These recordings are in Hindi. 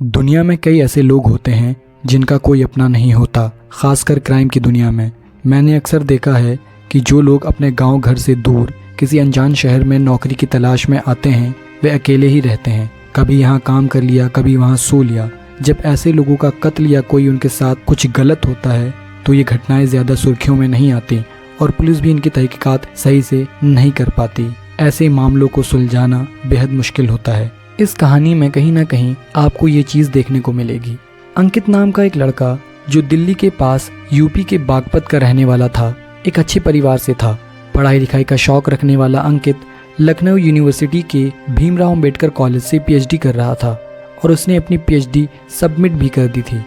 दुनिया में कई ऐसे लोग होते हैं जिनका कोई अपना नहीं होता, खासकर क्राइम की दुनिया में। मैंने अक्सर देखा है कि जो लोग अपने गांव घर से दूर किसी अनजान शहर में नौकरी की तलाश में आते हैं वे अकेले ही रहते हैं। कभी यहाँ काम कर लिया, कभी वहाँ सो लिया। जब ऐसे लोगों का कत्ल या कोई उनके साथ कुछ गलत होता है तो ये घटनाएं ज़्यादा सुर्खियों में नहीं आती और पुलिस भी इनकी तहकीकात सही से नहीं कर पाती। ऐसे मामलों को सुलझाना बेहद मुश्किल होता है। इस कहानी में कहीं ना कहीं आपको ये चीज़ देखने को मिलेगी। अंकित नाम का एक लड़का जो दिल्ली के पास यूपी के बागपत का रहने वाला था, एक अच्छे परिवार से था। पढ़ाई लिखाई का शौक रखने वाला अंकित लखनऊ यूनिवर्सिटी के भीमराव अंबेडकर कॉलेज से पीएचडी कर रहा था और उसने अपनी पीएचडी सबमिट भी कर दी थी।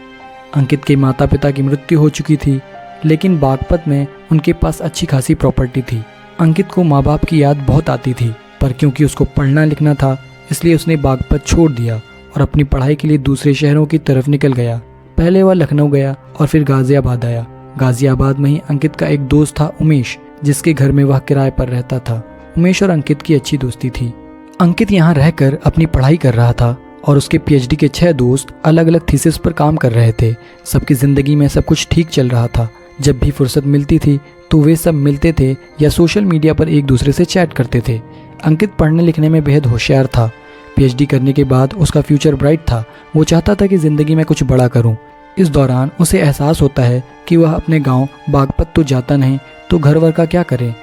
अंकित के माता पिता की मृत्यु हो चुकी थी, लेकिन बागपत में उनके पास अच्छी खासी प्रॉपर्टी थी। अंकित को माँ बाप की याद बहुत आती थी, पर क्योंकि उसको पढ़ना लिखना था इसलिए उसने बागपत छोड़ दिया और अपनी पढ़ाई के लिए दूसरे शहरों की तरफ निकल गया। पहले वह लखनऊ गया और फिर गाजियाबाद आया। गाजियाबाद में ही अंकित का एक दोस्त था उमेश, जिसके घर में वह किराए पर रहता था। उमेश और अंकित की अच्छी दोस्ती थी। अंकित यहाँ रहकर अपनी पढ़ाई कर रहा था और उसके पीएचडी के 6 दोस्त अलग अलग थीसिस पर काम कर रहे थे। सबकी जिंदगी में सब कुछ ठीक चल रहा था। जब भी फुर्सत मिलती थी तो वे सब मिलते थे या सोशल मीडिया पर एक दूसरे से चैट करते थे। अंकित पढ़ने लिखने में बेहद होशियार था। पीएचडी करने के बाद उसका फ्यूचर ब्राइट था। वो चाहता था कि ज़िंदगी में कुछ बड़ा करूं। इस दौरान उसे एहसास होता है कि वह अपने गांव बागपत तो जाता नहीं तो घर वर का क्या करे,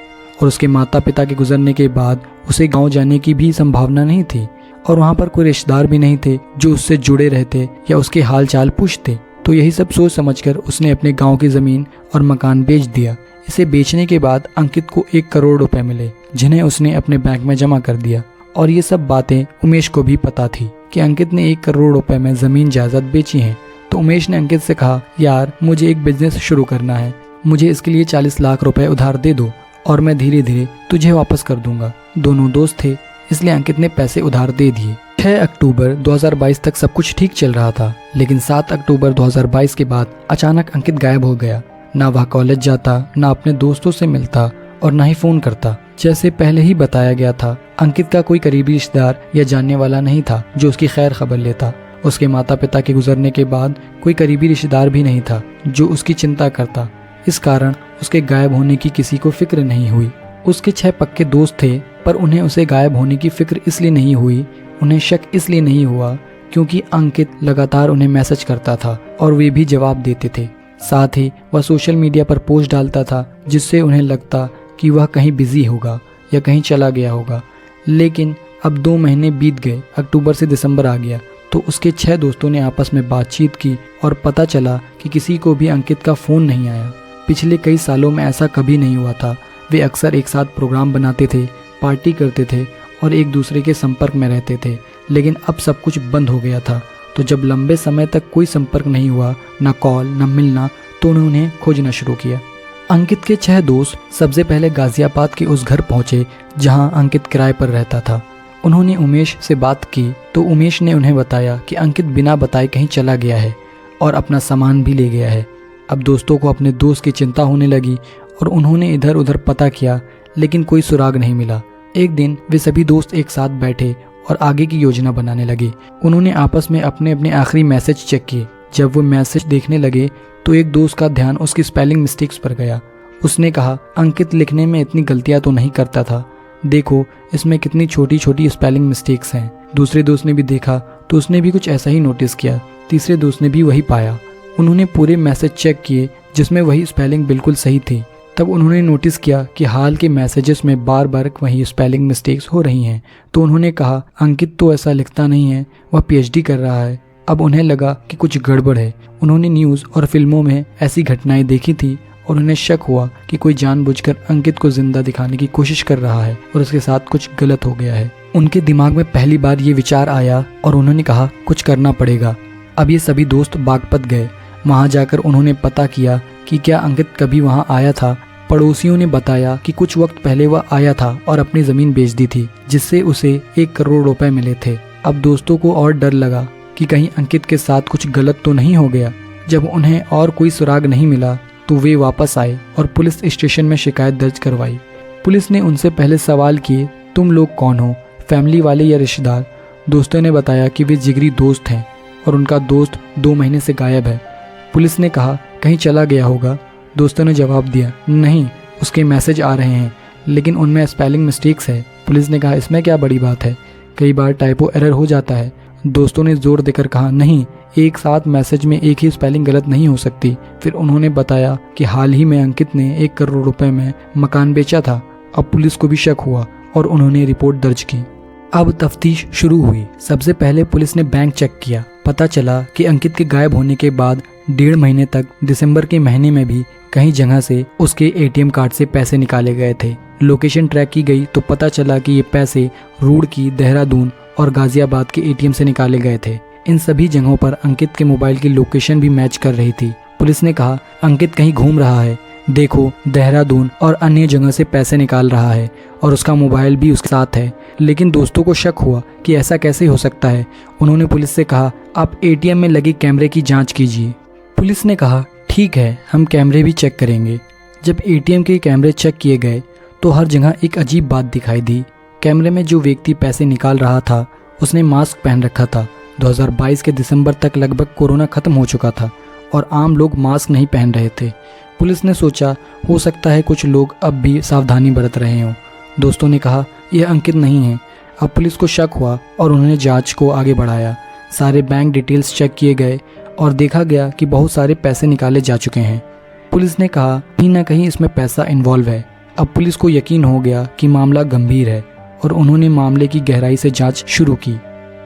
और उसके माता पिता के गुजरने के बाद उसे गांव जाने की भी संभावना नहीं थी और वहां पर कोई रिश्तेदार भी नहीं थे जो उससे जुड़े रहते या उसके हाल चाल पूछते। तो यही सब सोच समझकर उसने अपने गाँव की ज़मीन और मकान बेच दिया। इसे बेचने के बाद अंकित को 1 करोड़ रुपए मिले, जिन्हें उसने अपने बैंक में जमा कर दिया। और ये सब बातें उमेश को भी पता थी कि अंकित ने 1 करोड़ रुपए में ज़मीन जायदाद बेची है। तो उमेश ने अंकित से कहा, यार मुझे एक बिजनेस शुरू करना है, मुझे इसके लिए 40 लाख रुपए उधार दे दो और मैं धीरे धीरे तुझे वापस कर दूंगा। दोनों दोस्त थे, इसलिए अंकित ने पैसे उधार दे दिए। 6 अक्टूबर 2022 तक सब कुछ ठीक चल रहा था, लेकिन 7 अक्टूबर 2022 के बाद अचानक अंकित गायब हो गया। ना वह कॉलेज जाता, ना अपने दोस्तों से मिलता और ना ही फोन करता। जैसे पहले ही बताया गया था, अंकित का कोई करीबी रिश्तेदार या जानने वाला नहीं था जो उसकी खैर खबर लेता। उसके माता पिता के गुजरने के बाद कोई करीबी रिश्तेदार भी नहीं था जो उसकी चिंता करता। इस कारण उसके गायब होने की किसी को फिक्र नहीं हुई। उसके 6 पक्के दोस्त थे, पर उन्हें उसे गायब होने की फिक्र इसलिए नहीं हुई, उन्हें शक इसलिए नहीं हुआ क्योंकि अंकित लगातार उन्हें मैसेज करता था और वे भी जवाब देते थे। साथ ही वह सोशल मीडिया पर पोस्ट डालता था जिससे उन्हें लगता कि वह कहीं बिजी होगा या कहीं चला गया होगा। लेकिन अब 2 महीने बीत गए, अक्टूबर से दिसंबर आ गया, तो उसके 6 दोस्तों ने आपस में बातचीत की और पता चला कि किसी को भी अंकित का फ़ोन नहीं आया। पिछले कई सालों में ऐसा कभी नहीं हुआ था। वे अक्सर एक साथ प्रोग्राम बनाते थे, पार्टी करते थे और एक दूसरे के संपर्क में रहते थे, लेकिन अब सब कुछ बंद हो गया था। तो जब लंबे समय तक कोई संपर्क नहीं हुआ, ना कॉल ना मिलना, तो उन्होंने खोजना शुरू किया। अंकित के 6 दोस्त सबसे पहले गाजियाबाद के उस घर पहुंचे जहां अंकित किराए पर रहता था। उन्होंने उमेश से बात की तो उमेश ने उन्हें बताया कि अंकित बिना बताए कहीं चला गया है और अपना सामान भी ले गया है। अब दोस्तों को अपने दोस्त की चिंता होने लगी और उन्होंने इधर उधर पता किया, लेकिन कोई सुराग नहीं मिला। एक दिन वे सभी दोस्त एक साथ बैठे और आगे की योजना बनाने लगे। उन्होंने आपस में अपने अपने आखिरी मैसेज चेक किए। जब वो मैसेज देखने लगे तो एक दोस्त का ध्यान उसकी स्पेलिंग मिस्टेक्स पर गया। उसने कहा, अंकित लिखने में इतनी गलतियां तो नहीं करता था, देखो इसमें कितनी छोटी छोटी स्पेलिंग मिस्टेक्स हैं। दूसरे दोस्त ने भी देखा तो उसने भी कुछ ऐसा ही नोटिस किया। तीसरे दोस्त ने भी वही पाया। उन्होंने पूरे मैसेज चेक किए जिसमें वही स्पेलिंग बिल्कुल सही थी। तब उन्होंने नोटिस किया कि हाल के मैसेजेस में बार बार वही स्पेलिंग मिस्टेक्स हो रही हैं। तो उन्होंने कहा, अंकित तो ऐसा लिखता नहीं है, वह पीएचडी कर रहा है। अब उन्हें लगा कि कुछ गड़बड़ है। उन्होंने न्यूज़ और फिल्मों में ऐसी घटनाएं देखी थी और उन्हें शक हुआ कि कोई जानबूझकर अंकित को जिंदा दिखाने की कोशिश कर रहा है और उसके साथ कुछ गलत हो गया है। उनके दिमाग में पहली बार ये विचार आया और उन्होंने कहा, कुछ करना पड़ेगा। अब ये सभी दोस्त बागपत गए। वहाँ जाकर उन्होंने पता किया कि क्या अंकित कभी वहाँ आया था। पड़ोसियों ने बताया कि कुछ वक्त पहले वह आया था और अपनी ज़मीन बेच दी थी, जिससे उसे 1 करोड़ रुपए मिले थे। अब दोस्तों को और डर लगा कि कहीं अंकित के साथ कुछ गलत तो नहीं हो गया। जब उन्हें और कोई सुराग नहीं मिला तो वे वापस आए और पुलिस स्टेशन में शिकायत दर्ज करवाई। पुलिस ने उनसे पहले सवाल किए, तुम लोग कौन हो, फैमिली वाले या रिश्तेदार? दोस्तों ने बताया कि वे जिगरी दोस्त हैं और उनका दोस्त 2 महीने से गायब है। पुलिस ने कहा कहीं चला गया होगा। दोस्तों ने जवाब दिया नहीं, उसके मैसेज आ रहे हैं लेकिन उनमें स्पेलिंग मिस्टेक्स है। पुलिस ने कहा इसमें क्या बड़ी बात है, कई बार टाइपो एरर हो जाता है। दोस्तों ने जोर देकर कहा नहीं, एक साथ मैसेज में एक ही स्पेलिंग गलत नहीं हो सकती। फिर उन्होंने बताया कि हाल ही में अंकित ने 1 करोड़ रुपए में मकान बेचा था। अब पुलिस को भी शक हुआ और उन्होंने रिपोर्ट दर्ज की। अब तफ्तीश शुरू हुई। सबसे पहले पुलिस ने बैंक चेक किया। पता चला कि अंकित के गायब होने के बाद 1.5 महीने तक दिसंबर के महीने में भी कई जगह से उसके एटीएम कार्ड से पैसे निकाले गए थे। लोकेशन ट्रैक की गई तो पता चला कि ये पैसे रुड़की, देहरादून और गाजियाबाद के एटीएम से निकाले गए थे। इन सभी जगहों पर अंकित के मोबाइल की लोकेशन भी मैच कर रही थी। पुलिस ने कहा अंकित कहीं घूम रहा है, देखो देहरादून और अन्य जगह से पैसे निकाल रहा है और उसका मोबाइल भी उसके साथ है। लेकिन दोस्तों को शक हुआ कि ऐसा कैसे हो सकता है। उन्होंने पुलिस से कहा आप एटीएम में लगे कैमरे की जांच कीजिए। पुलिस ने कहा ठीक है, हम कैमरे भी चेक करेंगे। जब एटीएम के कैमरे चेक किए गए तो हर जगह एक अजीब बात दिखाई दी। कैमरे में जो व्यक्ति पैसे निकाल रहा था उसने मास्क पहन रखा था। 2022 के दिसंबर तक लगभग कोरोना खत्म हो चुका था और आम लोग मास्क नहीं पहन रहे थे। पुलिस ने सोचा हो सकता है कुछ लोग अब भी सावधानी बरत रहे हों। दोस्तों ने कहा यह अंकित नहीं है। अब पुलिस को शक हुआ और उन्होंने जांच को आगे बढ़ाया। सारे बैंक डिटेल्स चेक किए गए और देखा गया कि बहुत सारे पैसे निकाले जा चुके हैं। पुलिस ने कहा कहीं ना कहीं इसमें पैसा इन्वॉल्व है। अब पुलिस को यकीन हो गया कि मामला गंभीर है और उन्होंने मामले की गहराई से जांच शुरू की।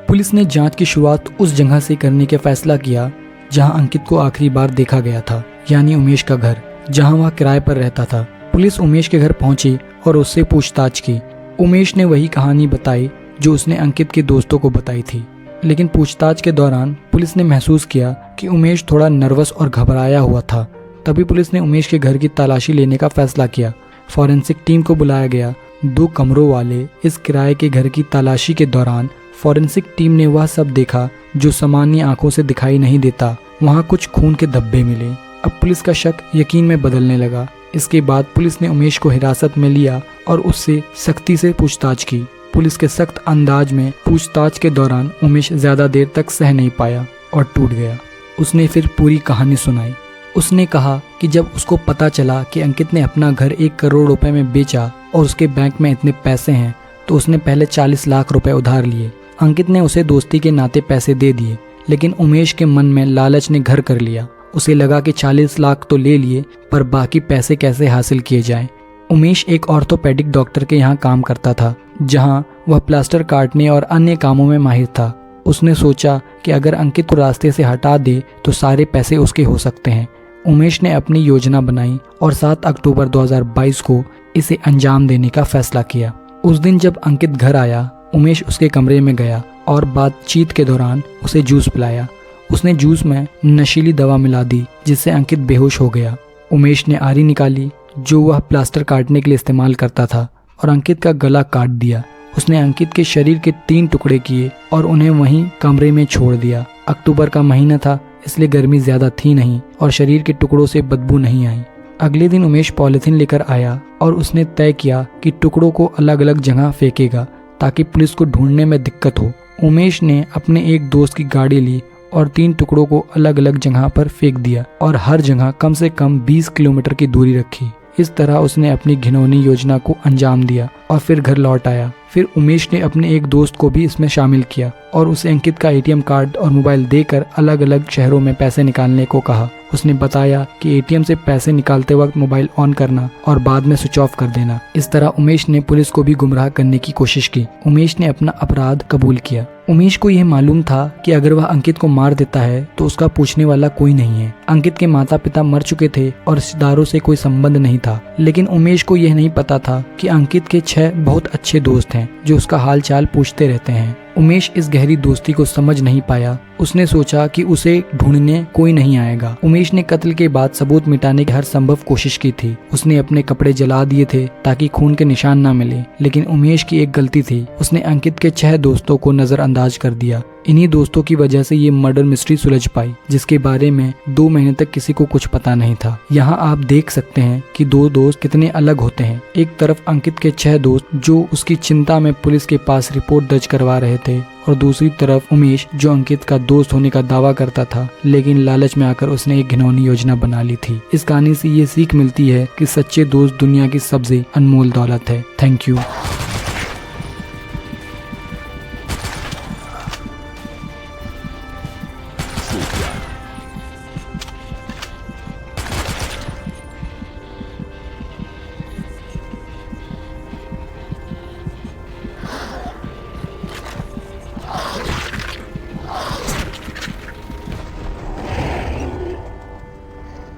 पुलिस ने जांच की शुरुआत उस जगह से करने का फैसला किया जहां अंकित को आखिरी बार देखा गया था, यानी उमेश का घर, जहां वह किराए पर रहता था। पुलिस उमेश के घर पहुंची और उससे पूछताछ की। उमेश ने वही कहानी बताई जो उसने अंकित के दोस्तों को बताई थी। लेकिन पूछताछ के दौरान पुलिस ने महसूस किया कि उमेश थोड़ा नर्वस और घबराया हुआ था। तभी पुलिस ने उमेश के घर की तलाशी लेने का फैसला किया। फॉरेंसिक टीम को बुलाया गया। 2 कमरों वाले इस किराए के घर की तलाशी के दौरान फॉरेंसिक टीम ने वह सब देखा जो सामान्य आंखों से दिखाई नहीं देता। वहाँ कुछ खून के धब्बे मिले। अब पुलिस का शक यकीन में बदलने लगा। इसके बाद पुलिस ने उमेश को हिरासत में लिया और उससे सख्ती से पूछताछ की। पुलिस के सख्त अंदाज में पूछताछ के दौरान उमेश ज्यादा देर तक सह नहीं पाया और टूट गया। उसने फिर पूरी कहानी सुनाई। उसने कहा कि जब उसको पता चला कि अंकित ने अपना घर 1 करोड़ रुपए में बेचा और उसके बैंक में इतने पैसे हैं तो उसने पहले 40 लाख रुपए उधार लिए। अंकित ने उसे दोस्ती के नाते पैसे दे दिए, लेकिन उमेश के मन में लालच ने घर कर लिया। उसे लगा कि 40 लाख तो ले लिए पर बाकी पैसे कैसे हासिल किए जाएं। उमेश एक ऑर्थोपेडिक डॉक्टर के यहाँ काम करता था, जहाँ वह प्लास्टर काटने और अन्य कामों में माहिर था। उसने सोचा कि अगर अंकित को रास्ते से हटा दे तो सारे पैसे उसके हो सकते हैं। उमेश ने अपनी योजना बनाई और 7 अक्टूबर 2022 को इसे अंजाम देने का फैसला किया। उस दिन जब अंकित घर आया, उमेश उसके कमरे में गया और बातचीत के दौरान उसे जूस पिलाया। उसने जूस में नशीली दवा मिला दी जिससे अंकित बेहोश हो गया। उमेश ने आरी निकाली जो वह प्लास्टर काटने के लिए इस्तेमाल करता था और अंकित का गला काट दिया। उसने अंकित के शरीर के 3 टुकड़े किए और उन्हें वहीं कमरे में छोड़ दिया। अक्टूबर का महीना था, इसलिए गर्मी ज्यादा थी नहीं और शरीर के टुकड़ों से बदबू नहीं आई। अगले दिन उमेश पॉलिथीन लेकर आया और उसने तय किया कि टुकड़ों को अलग अलग जगह फेंकेगा ताकि पुलिस को ढूंढने में दिक्कत हो। उमेश ने अपने एक दोस्त की गाड़ी ली और 3 टुकड़ों को अलग अलग जगह पर फेंक दिया और हर जगह कम से कम 20 किलोमीटर की दूरी रखी। इस तरह उसने अपनी घिनौनी योजना को अंजाम दिया और फिर घर लौट आया। फिर उमेश ने अपने एक दोस्त को भी इसमें शामिल किया और उसे अंकित का एटीएम कार्ड और मोबाइल देकर अलग अलग शहरों में पैसे निकालने को कहा। उसने बताया कि एटीएम से पैसे निकालते वक्त मोबाइल ऑन करना और बाद में स्विच ऑफ कर देना। इस तरह उमेश ने पुलिस को भी गुमराह करने की कोशिश की। उमेश ने अपना अपराध कबूल किया। उमेश को यह मालूम था कि अगर वह अंकित को मार देता है तो उसका पूछने वाला कोई नहीं है। अंकित के माता पिता मर चुके थे और रिश्तेदारों से कोई संबंध नहीं था। लेकिन उमेश को यह नहीं पता था कि अंकित के 6 बहुत अच्छे दोस्त हैं जो उसका हाल चाल पूछते रहते हैं। उमेश इस गहरी दोस्ती को समझ नहीं पाया। उसने सोचा कि उसे ढूंढने कोई नहीं आएगा। उमेश ने कत्ल के बाद सबूत मिटाने की हर संभव कोशिश की थी। उसने अपने कपड़े जला दिए थे ताकि खून के निशान न मिले। लेकिन उमेश की एक गलती थी, उसने अंकित के 6 दोस्तों को नजरअंदाज कर दिया। इन्हीं दोस्तों की वजह से ये मर्डर मिस्ट्री सुलझ पाई जिसके बारे में 2 महीने तक किसी को कुछ पता नहीं था। यहाँ आप देख सकते हैं कि 2 दोस्त कितने अलग होते हैं। एक तरफ अंकित के 6 दोस्त जो उसकी चिंता में पुलिस के पास रिपोर्ट दर्ज करवा रहे थे और दूसरी तरफ उमेश जो अंकित का दोस्त होने का दावा करता था, लेकिन लालच में आकर उसने एक घिनौनी योजना बना ली थी। इस कहानी से ये सीख मिलती है कि सच्चे दोस्त दुनिया की सबसे अनमोल दौलत है। Thank you.